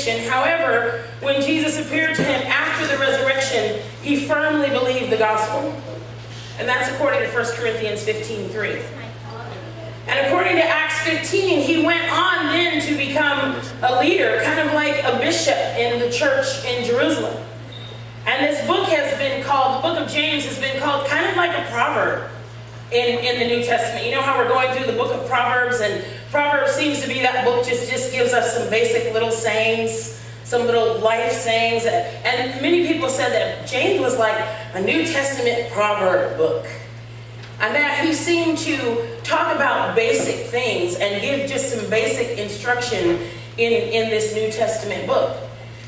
conviction. However, when Jesus appeared to him after the resurrection, he firmly believed the gospel. And that's according to 1 Corinthians 15:3. And according to Acts 15, he went on then to become a leader, kind of like a bishop in the church in Jerusalem. And this book has been called, the book of James has been called kind of like a proverb in the New Testament. You know how we're going through the book of Proverbs, and Proverbs seems to be that book just gives us some basic little sayings, some little life sayings. And many people said that James was like a New Testament proverb book. And that he seemed to talk about basic things and give just some basic instruction in this New Testament book.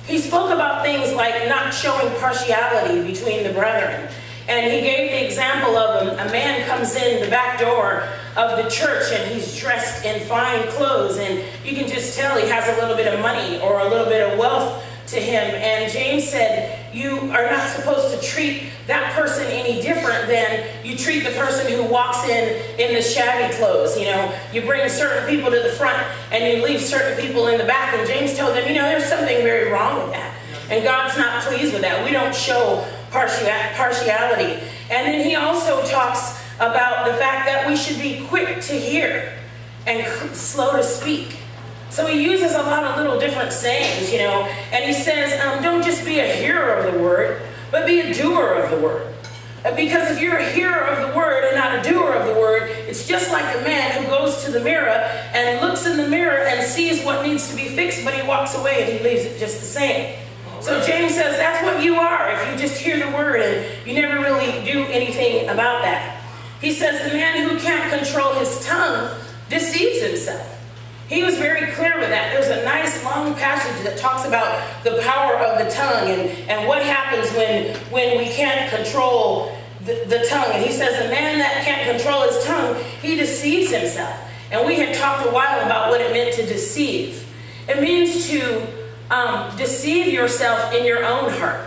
He spoke about things like not showing partiality between the brethren. And he gave the example of a man comes in the back door of the church and he's dressed in fine clothes, and you can just tell he has a little bit of money or a little bit of wealth to him. And James said, you are not supposed to treat that person any different than you treat the person who walks in the shabby clothes. You know, you bring certain people to the front and you leave certain people in the back. And James told them, you know, there's something very wrong with that. And God's not pleased with that. We don't show partiality. And then he also talks about the fact that we should be quick to hear and slow to speak. So he uses a lot of little different sayings, you know, and he says, don't just be a hearer of the word, but be a doer of the word. Because if you're a hearer of the word and not a doer of the word, it's just like a man who goes to the mirror and looks in the mirror and sees what needs to be fixed, but he walks away and he leaves it just the same. So James says that's what you are if you just hear the word and you never really do anything about that. He says the man who can't control his tongue deceives himself. He was very clear with that. There's a nice long passage that talks about the power of the tongue and what happens when we can't control the tongue. And he says the man that can't control his tongue, he deceives himself. And we had talked a while about what it meant to deceive. It means to deceive yourself in your own heart,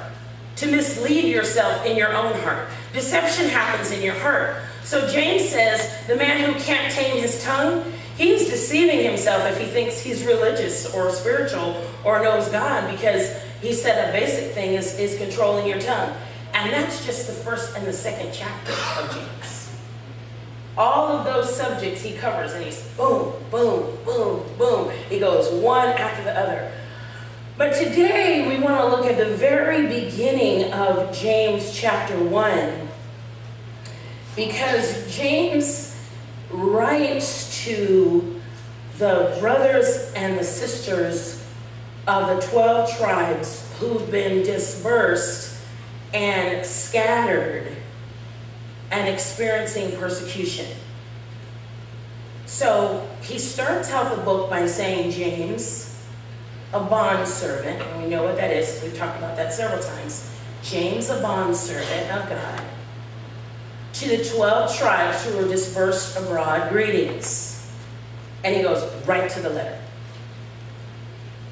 to mislead yourself in your own heart. Deception happens in your heart. So James says the man who can't tame his tongue, he's deceiving himself if he thinks he's religious or spiritual or knows God, because he said a basic thing is controlling your tongue. And that's just the first and the second chapter of James. All of those subjects he covers, and he's boom, boom, boom, boom. He goes one after the other. But today we want to look at the very beginning of James chapter 1, because James writes to the brothers and the sisters of the 12 tribes who've been dispersed and scattered and experiencing persecution. So he starts out the book by saying, James, a bondservant, and we know what that is, we've talked about that several times. James, a bondservant of God, to the 12 tribes who were dispersed abroad, greetings. And he goes right to the letter.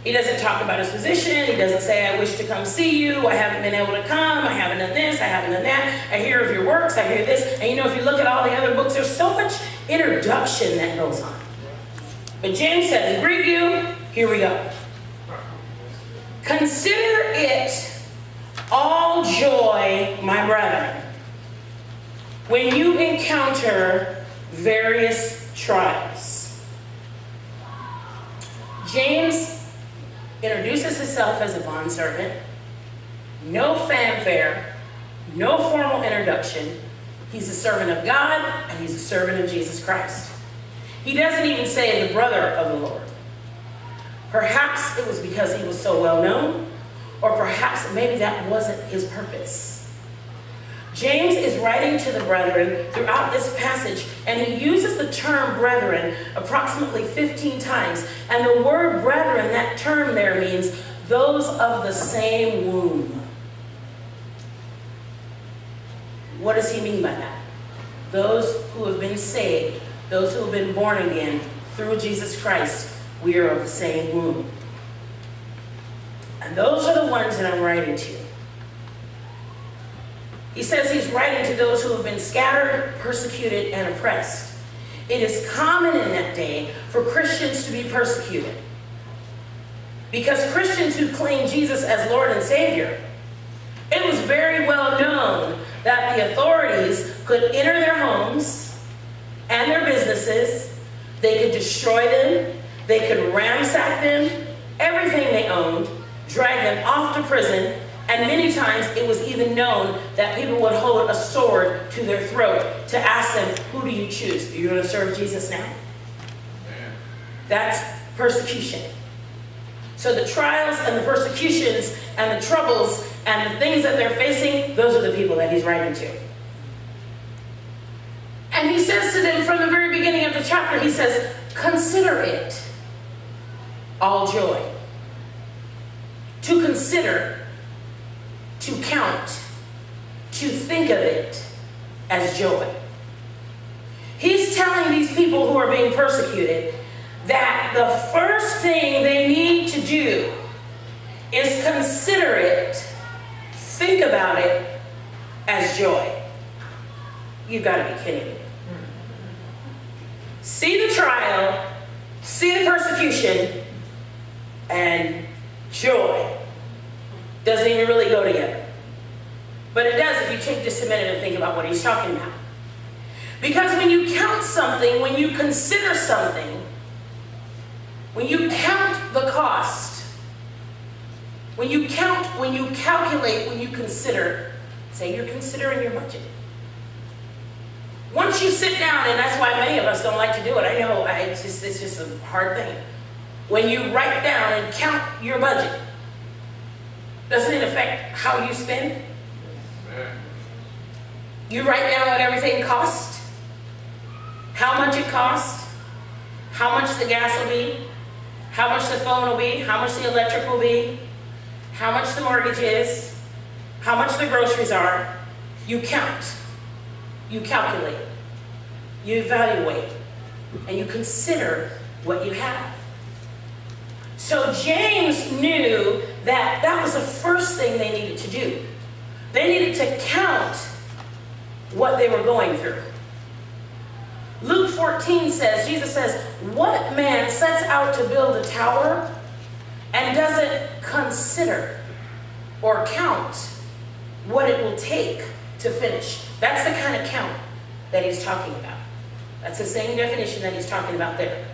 He doesn't talk about his position. He doesn't say, I wish to come see you. I haven't been able to come. I haven't done this. I haven't done that. I hear of your works. I hear this. And you know, if you look at all the other books, there's so much introduction that goes on. But James says, greet you. Here we go. Consider it all joy, my brethren, when you encounter various trials. James introduces himself as a bondservant. No fanfare, no formal introduction. He's a servant of God, and he's a servant of Jesus Christ. He doesn't even say the brother of the Lord. Perhaps it was because he was so well known, or perhaps maybe that wasn't his purpose. James is writing to the brethren throughout this passage, and he uses the term brethren approximately 15 times. And the word brethren, that term there means those of the same womb. What does he mean by that? Those who have been saved, those who have been born again through Jesus Christ, we are of the same womb. And those are the ones that I'm writing to. He says he's writing to those who have been scattered, persecuted, and oppressed. It is common in that day for Christians to be persecuted. Because Christians who claim Jesus as Lord and Savior, it was very well known that the authorities could enter their homes and their businesses. They could destroy them. They could ransack them, everything they owned, drag them off to prison, and many times it was even known that people would hold a sword to their throat to ask them, who do you choose? Are you going to serve Jesus now? That's persecution. So the trials and the persecutions and the troubles and the things that they're facing, those are the people that he's writing to. And he says to them from the very beginning of the chapter, he says, consider it all joy. To consider, to count, to think of it as joy. He's telling these people who are being persecuted that the first thing they need to do is consider it, think about it as joy. You've got to be kidding me. See the trial, see the persecution, and joy doesn't even really go together. But it does if you take just a minute and think about what he's talking about. Because when you count something, when you consider something, when you count the cost, when you count, when you calculate, when you consider, say you're considering your budget. Once you sit down, and that's why many of us don't like to do it. I know, it's just a hard thing. When you write down and count your budget, doesn't it affect how you spend? You write down what everything costs, how much it costs, how much the gas will be, how much the phone will be, how much the electric will be, how much the mortgage is, how much the groceries are. You count, you calculate, you evaluate, and you consider what you have. So James knew that that was the first thing they needed to do. They needed to count what they were going through. Luke 14 says, Jesus says, what man sets out to build a tower and doesn't consider or count what it will take to finish? That's the kind of count that he's talking about. That's the same definition that he's talking about there.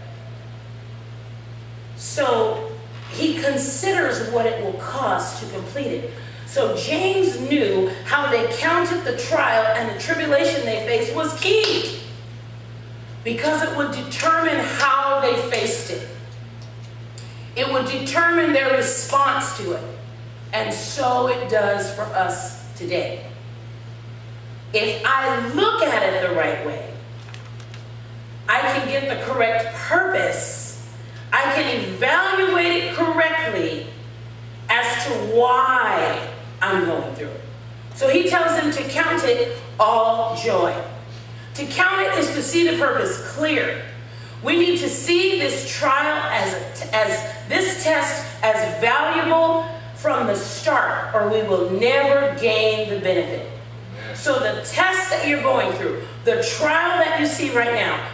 So he considers what it will cost to complete it. So James knew how they counted the trial and the tribulation they faced was key, because it would determine how they faced it. It would determine their response to it. And so it does for us today. If I look at it the right way, I can get the correct purpose. I can evaluate it correctly as to why I'm going through it. So he tells them to count it all joy. To count it is to see the purpose clear. We need to see this trial as this test as valuable from the start, or we will never gain the benefit. So the test that you're going through, the trial that you see right now,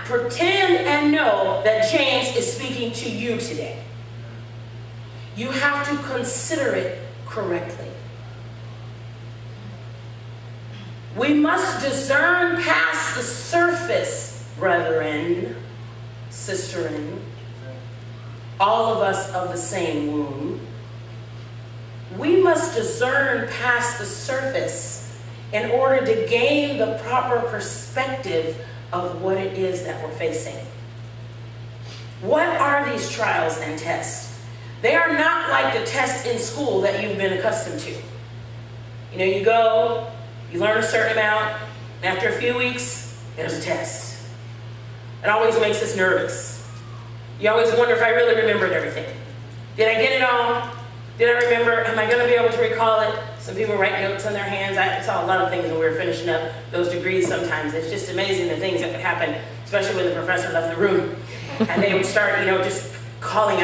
pretend and know that James is speaking to you today. You have to consider it correctly. We must discern past the surface, brethren, sisterin, all of us of the same womb. We must discern past the surface in order to gain the proper perspective of what it is that we're facing. What are these trials and tests? They are not like the tests in school that you've been accustomed to. You know, you go, you learn a certain amount, and after a few weeks, there's a test. It always makes us nervous. You always wonder if I really remembered everything. Did I get it all? Did I remember? Am I going to be able to recall it? Some people write notes on their hands. I saw a lot of things when we were finishing up those degrees sometimes. It's just amazing the things that could happen, especially when the professor left the room. And they would start, just calling out